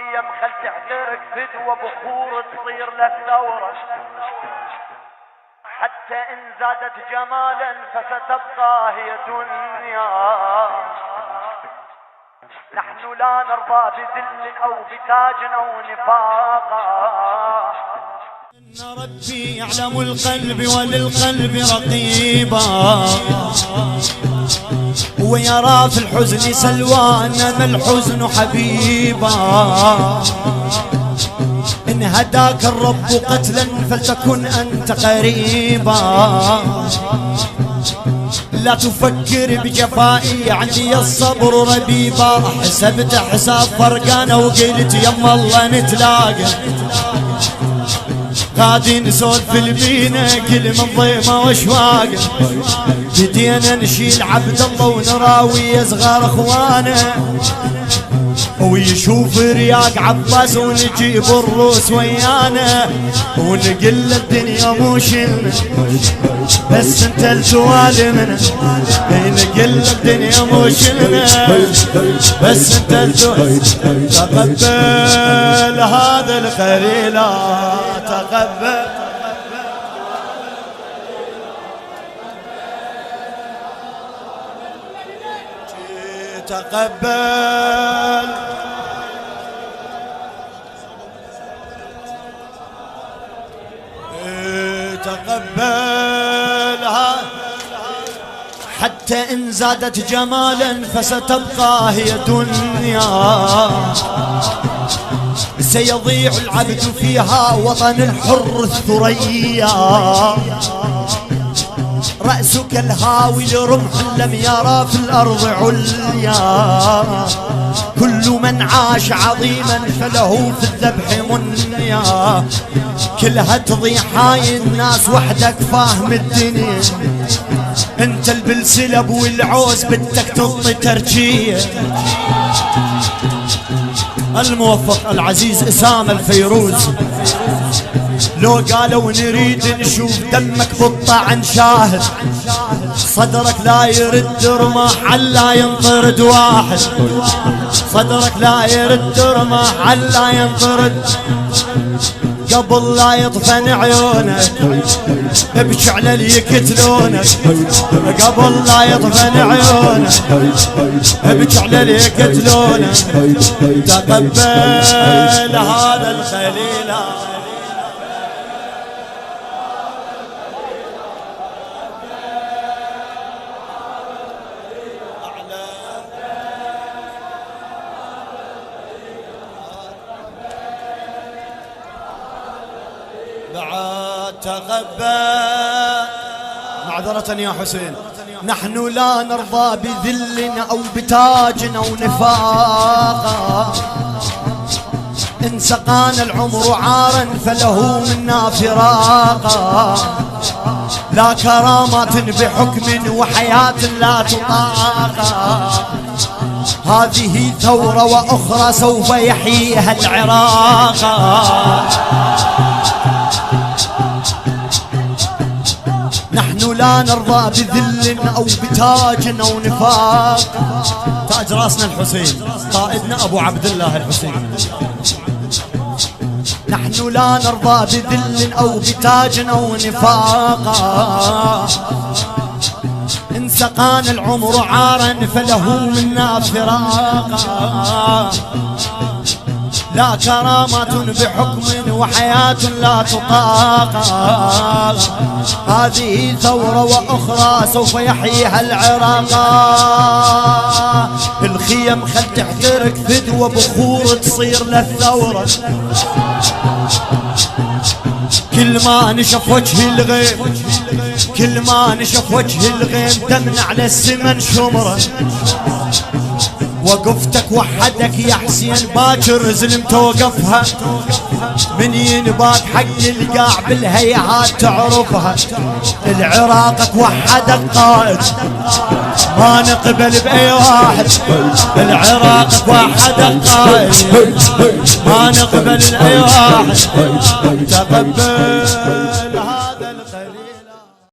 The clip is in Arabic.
الخيم خل تعترك فدوة بخور تصير للثورة، حتى إن زادت جمالا فستبقى هي دنيا. نحن لا نرضى بذل أو بتاج أو نفاقا. إن ربي يعلم القلب وللقلب رقيبا، ويرى في الحزن سلوى إنما الحزن حبيبا. إن هداك الرب قتلا فلتكن أنت قريبا. لا تفكر بجفائي عندي الصبر ربيبا. حسبت حساب فرقانة وقلت يما الله نتلاقى، غادي نسولف البينا كل من ضيمه واشواقه. بدينا نشيل عبد الله ونراوي صغار اخوانه، ويشوف رياق عباس ونجيب الروس ويانا، ونقل الدنيا مو شلنا بس انت التوالمنا. نقل الدنيا مو شلنا بس انت التوالمنا. تقبل هذا الخليل تقبل. تقبل تقبلها، حتى إن زادت جمالا فستبقى هي دنيا. سيضيع العبد فيها وطن الحر الثريا. رأسك الهاوي لرمح لم يرى في الأرض عليا. كل من عاش عظيما فله في الذبح منيا. كلها تضيع هاي الناس وحدك فاهم الدنيا. انت البلسلب والعوز بدك تطي ترجيه. الموفق العزيز اسامه الفيروز لو قالوا نريد نشوف دمك بالطعن شاهد. صدرك لا يرد رماح لا ينطرد واحد. صدرك لا يرد رماح لا ينطرد. قبل لا يطفن عيونك ابكي على اللي يقتلونك. قبل لا يطفن عيونك ابكي على اللي يقتلونك. تقبل هذا الخليل. تقبل معذرة يا حسين. نحن لا نرضى بذل أو بتاج أو نفاقا. إن سقانا العمر عارا فله منا فراقا. لا كرامات بحكم وحياة لا تطاقا. هذه ثورة وأخرى سوف يحييها العراق. نحن لا نرضى بذل أو بتاج أو نفاق. تاج راسنا الحسين قائدنا أبو عبد الله الحسين. نحن لا نرضى بذل أو بتاج أو نفاقا. إن سقانا العمر عارا فله منا فراقا. لا كرامات بحكم وحياة لا تطاقا. هذه ثورة وأخرى سوف يحييها العراق. الخيم خل تحترق فدوة بخور تصير للثورة. كل ما نشف وجه الغيم كل ما نشف وجه الغيم دمنا على السمن شمرة. وقفتك وحدك يا حسين باكر زلمت وقفها. من ينباك حق القاع بالهيهات تعرفها. العراقك وحدك قائد ما نقبل بأي واحد. العراقك وحدك قائد ما نقبل بأي واحد. تقبل